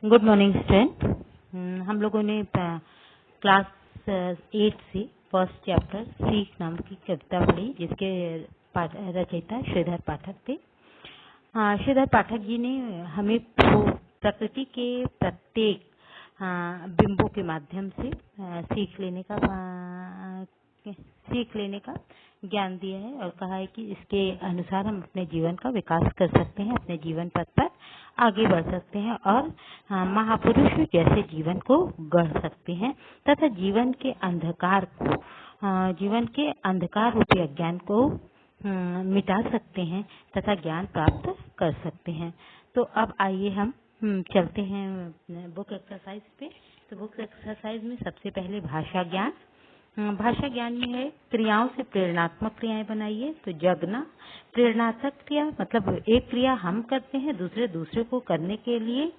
Good morning student. हम लोगों ने क्लास 8 से फर्स्ट चैप्टर सीख नाम की कविता पढ़ी, जिसके रचयिता श्रीधर पाठक थे। श्रीधर पाठक जी ने हमें प्रकृति के प्रत्येक बिंबों के माध्यम से सीख लेने का ज्ञान दिया है और कहा है कि इसके अनुसार हम अपने जीवन का विकास कर सकते हैं, अपने जीवन पथ पर आगे बढ़ सकते हैं और महापुरुष जैसे जीवन को गढ़ सकते हैं तथा जीवन के अंधकार रूपी अज्ञान को मिटा सकते हैं तथा ज्ञान प्राप्त कर सकते हैं। तो अब आइए हम चलते हैं बुक एक्सरसाइज पे। तो बुक एक्सरसाइज में सबसे पहले भाषा ज्ञान में है क्रियाओं से प्रेरणात्मक क्रियाएं बनाइए। तो जगना प्रेरणात्मक क्रिया मतलब एक क्रिया हम करते हैं दूसरे को करने के लिए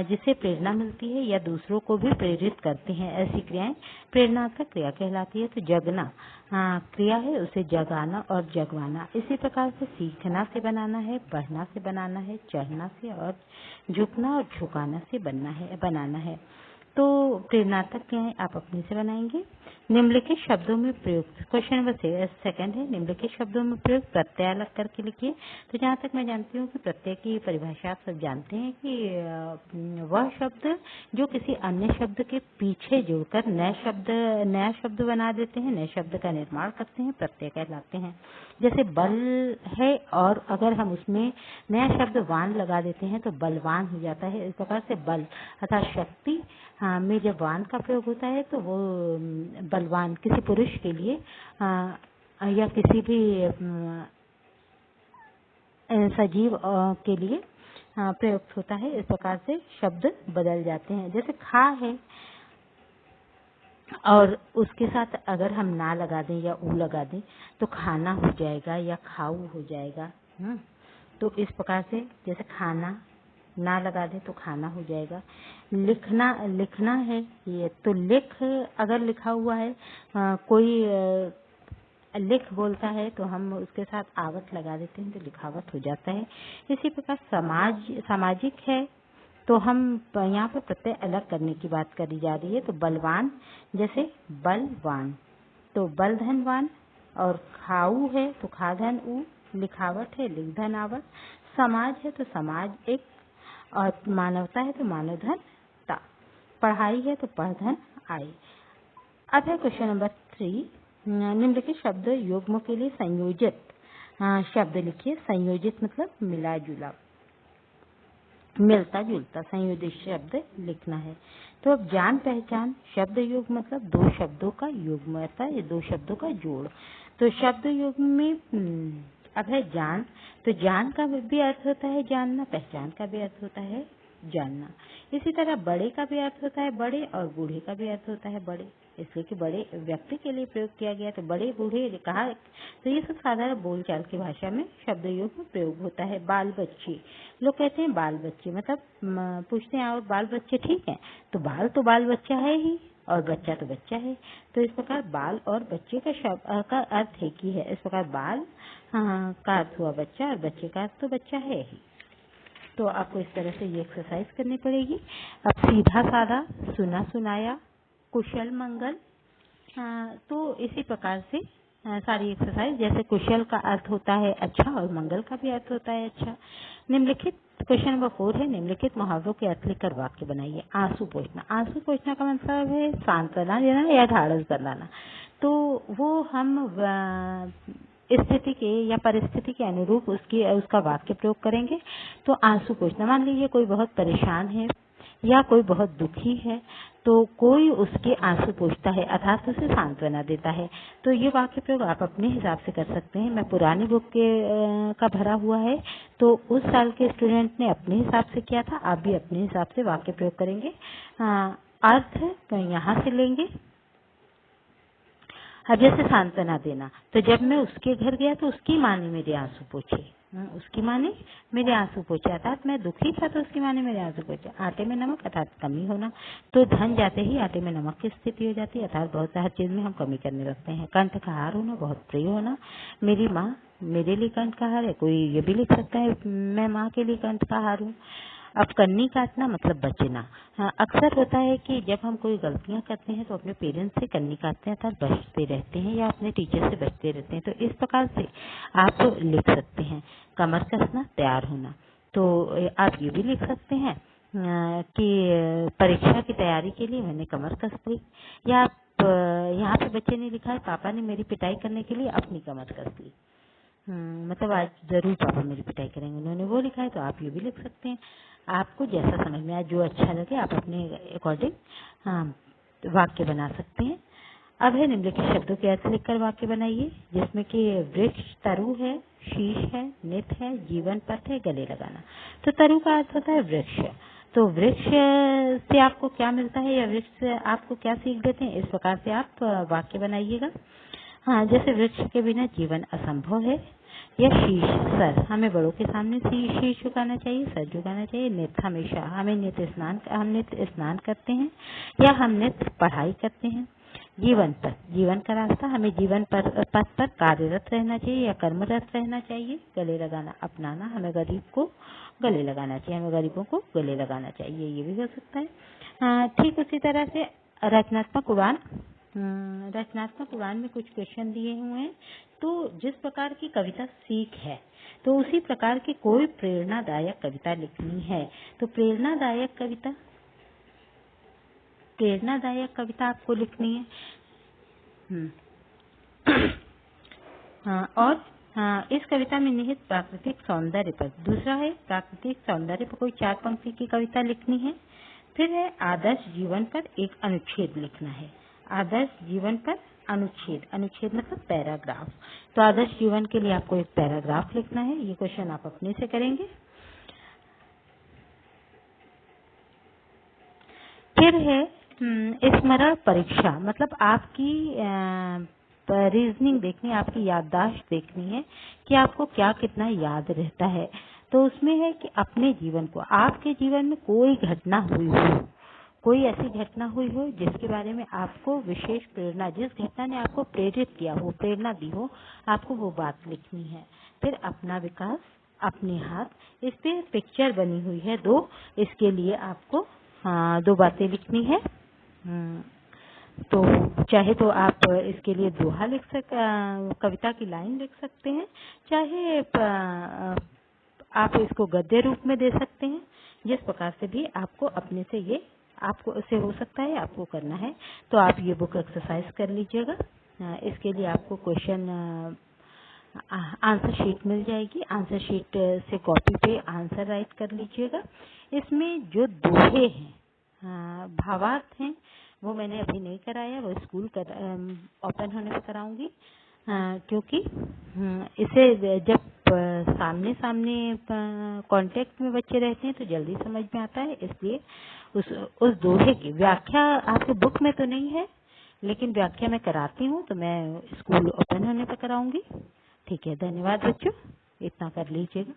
जिससे प्रेरणा मिलती है या दूसरों को भी प्रेरित करते हैं, ऐसी क्रियाएं प्रेरणात्मक क्रिया कहलाती है। तो जगना क्रिया है, उसे जगाना और जगवाना। इसी प्रकार से सीखना से बनाना है, पढ़ना से बनाना है, चढ़ना से और झुकना और झुकाना से बनाना है। तो प्रेरणात्मक क्रियाएं आप अपने से बनाएंगे। निम्नलिखित शब्दों में प्रयुक्त, क्वेश्चन नंबर 2 है, निम्नलिखित शब्दों में प्रयुक्त प्रत्यय अलग करके लिखिए। तो जहाँ तक मैं जानती हूँ कि प्रत्यय की परिभाषा आप सब जानते हैं कि वह शब्द जो किसी अन्य शब्द के पीछे जुड़कर नया शब्द बना देते हैं, नए शब्द का निर्माण करते हैं, प्रत्यय कहलाते हैं। जैसे बल है और अगर हम उसमें नया शब्द वान लगा देते हैं तो बलवान हो जाता है। इस प्रकार से बल अर्थात शक्ति में जब वान का प्रयोग होता है तो वो बलवान किसी पुरुष के लिए या किसी भी सजीव के लिए प्रयुक्त होता है। इस प्रकार से शब्द बदल जाते हैं। जैसे खा है और उसके साथ अगर हम ना लगा दें या ऊ लगा दें तो खाना हो जाएगा या खाऊ हो जाएगा। तो इस प्रकार से जैसे खाना ना लगा दे तो खाना हो जाएगा। लिखना है ये, तो लिख अगर लिखा हुआ है कोई लिख बोलता है तो हम उसके साथ आवत लगा देते हैं तो लिखावट हो जाता है। इसी प्रकार सामाजिक है तो हम यहाँ पर प्रत्यय अलग करने की बात करी जा रही है। तो बलवान जैसे बलवान, तो बल धनवान। और खाऊ है तो खा धन ऊ, लिखावट है लिख धन आवत। समाज है तो समाज एक, और मानवता है तो मानव धन ता। पढ़ाई है तो पढ़ धन आई। अब है क्वेश्चन नंबर 3, निम्नलिखित शब्द युग्म के लिए संयोजित शब्द लिखिए। संयोजित मतलब मिला जुला, मिलता जुलता, संयोजित शब्द लिखना है। तो अब जान पहचान शब्द युग्म मतलब दो शब्दों का युग्म, अर्थात ये दो शब्दों का जोड़। तो शब्द युग्म में अब है जान, तो जान का भी अर्थ होता है जानना, पहचान का भी अर्थ होता है जानना। इसी तरह बड़े का भी अर्थ होता है बड़े और बूढ़े का भी अर्थ होता है बड़े, इसलिए कि बड़े व्यक्ति के लिए प्रयोग किया गया। तो बड़े बूढ़े कहा, तो ये सब साधारण बोलचाल की भाषा में शब्द योग में प्रयोग होता है। बाल बच्चे, लोग कहते हैं बाल बच्चे मतलब पूछते हैं और बाल बच्चे ठीक है, तो बाल बच्चा है ही और बच्चा तो बच्चा है। तो इस प्रकार बाल और बच्चे का शब्द का अर्थ एक ही है। इस प्रकार बाल का अर्थ हुआ बच्चा और बच्चे का अर्थ तो बच्चा है ही। तो आपको इस तरह से ये एक्सरसाइज करनी पड़ेगी। अब सीधा साधा, सुना सुनाया, कुशल मंगल, तो इसी प्रकार से सारी एक्सरसाइज। जैसे कुशल का अर्थ होता है अच्छा और मंगल का भी अर्थ होता है अच्छा। निम्नलिखित क्वेश्चन नंबर 4 है, निम्नलिखित मुहावरों के अर्थ लिखकर वाक्य बनाइए। आंसू पोंछना का मतलब है सांत्वना देना या ढाढ़स बंधाना। तो वो हम स्थिति के या परिस्थिति के अनुरूप उसका वाक्य प्रयोग करेंगे। तो आंसू पोंछना, मान लीजिए कोई बहुत परेशान है या कोई बहुत दुखी है तो कोई उसके आंसू पोंछता है अर्थात उसे सांत्वना देता है। तो ये वाक्य प्रयोग आप अपने हिसाब से कर सकते हैं। मैं पुरानी बुक का भरा हुआ है तो उस साल के स्टूडेंट ने अपने हिसाब से किया था, आप भी अपने हिसाब से वाक्य प्रयोग करेंगे। अर्थ तो यहाँ से लेंगे। अब जैसे सांत्वना देना, तो जब मैं उसके घर गया तो उसकी माँ ने मेरे आंसू पोंछे, अर्थात मैं दुखी था तो उसकी माँ ने मेरे आंसू पोंछे। आटे में नमक अर्थात कमी होना, तो धन जाते ही आटे में नमक की स्थिति हो जाती है अर्थात बहुत हर चीज में हम कमी करने लगते हैं। कंठ का हार होना, बहुत प्रिय होना, मेरी माँ मेरे लिए कंठ का हार है, कोई ये भी लिख सकता है मैं माँ के लिए कंठ का हार हूँ। अब कन्नी काटना मतलब बचना। हाँ, अक्सर होता है कि जब हम कोई गलतियां करते हैं तो अपने पेरेंट्स से कन्नी काटते हैं अर्थात बचते रहते हैं या अपने टीचर से बचते रहते हैं। तो इस प्रकार से आप लिख सकते हैं कमर कसना, तैयार होना। तो आप ये भी लिख सकते हैं कि परीक्षा की तैयारी के लिए मैंने कमर कस ली। या आप यहाँ पे बच्चे ने लिखा है पापा ने मेरी पिटाई करने के लिए अपनी कमर कस ली। मतलब आज जरूर पापा मेरी पिटाई करेंगे, उन्होंने वो लिखा है। तो आप ये भी लिख सकते हैं, आपको जैसा समझ में आए, जो अच्छा लगे आप अपने अकॉर्डिंग वाक्य बना सकते हैं। अब है निम्नलिखित शब्दों के अर्थ लिखकर वाक्य बनाइए, जिसमें कि वृक्ष तरु है, शीश है, नित है, जीवन पथ है, गले लगाना। तो तरु का अर्थ होता है वृक्ष। तो वृक्ष से आपको क्या मिलता है या वृक्ष से आपको क्या सीख देते हैं, इस प्रकार से आप वाक्य बनाइएगा। हाँ, जैसे वृक्ष के बिना जीवन असंभव है। या शीश, सर, हमें बड़ों के सामने शीश झुकाना चाहिए, सर झुकाना चाहिए। नित्य, हमेशा, हम नित्य स्नान करते हैं या हम नित्य पढ़ाई करते हैं। जीवन पथ, जीवन का रास्ता, हमें जीवन पथ पर कार्यरत रहना चाहिए या कर्मरत रहना चाहिए। गले लगाना, अपनाना, हमें गरीब को गले लगाना चाहिए, हमें गरीबों को गले लगाना चाहिए, ये भी हो सकता है। ठीक उसी तरह से रचनात्मक उड़ान, रचनात्मक उड़ान में कुछ क्वेश्चन दिए हुए हैं। तो जिस प्रकार की कविता सीख है तो उसी प्रकार की कोई प्रेरणादायक कविता लिखनी है। तो प्रेरणादायक कविता आपको लिखनी है। और इस कविता में निहित प्राकृतिक सौंदर्य पर, दूसरा है प्राकृतिक सौंदर्य पर कोई 4 पंक्ति की कविता लिखनी है। फिर है आदर्श जीवन पर एक अनुच्छेद लिखना है। आदर्श जीवन पर अनुच्छेद, अनुच्छेद मतलब पैराग्राफ। तो आदर्श जीवन के लिए आपको एक पैराग्राफ लिखना है। ये क्वेश्चन आप अपने से करेंगे। फिर है स्मरण परीक्षा, मतलब आपकी रीजनिंग देखनी है, आपकी याददाश्त देखनी है कि आपको क्या कितना याद रहता है। तो उसमें है कि अपने जीवन को, आपके जीवन में कोई घटना हुई हो, कोई ऐसी घटना हुई हो जिसके बारे में आपको विशेष प्रेरणा, जिस घटना ने आपको प्रेरित किया हो, प्रेरणा दी हो, आपको वो बात लिखनी है। फिर अपना विकास, अपने हाथ, इस पे पिक्चर बनी हुई है 2, इसके लिए आपको 2 बातें लिखनी है। तो चाहे तो आप इसके लिए दोहा लिख कविता की लाइन लिख सकते हैं, चाहे आप इसको गद्य रूप में दे सकते हैं। जिस प्रकार से भी आपको अपने से ये आपको इससे हो सकता है आपको करना है। तो आप ये बुक एक्सरसाइज कर लीजिएगा। इसके लिए आपको क्वेश्चन आंसर शीट मिल जाएगी, आंसर शीट से कॉपी पे आंसर राइट कर लीजिएगा। इसमें जो दोहे हैं, भावार्थ हैं, वो मैंने अभी नहीं कराया, वो स्कूल ओपन होने पर कराऊंगी। क्योंकि इसे जब सामने कांटेक्ट में बच्चे रहते हैं तो जल्दी समझ में आता है, इसलिए उस दोहे की व्याख्या आपके बुक में तो नहीं है, लेकिन व्याख्या मैं कराती हूँ, तो मैं स्कूल ओपन होने पर कराऊंगी। ठीक है, धन्यवाद बच्चों, इतना कर लीजिएगा।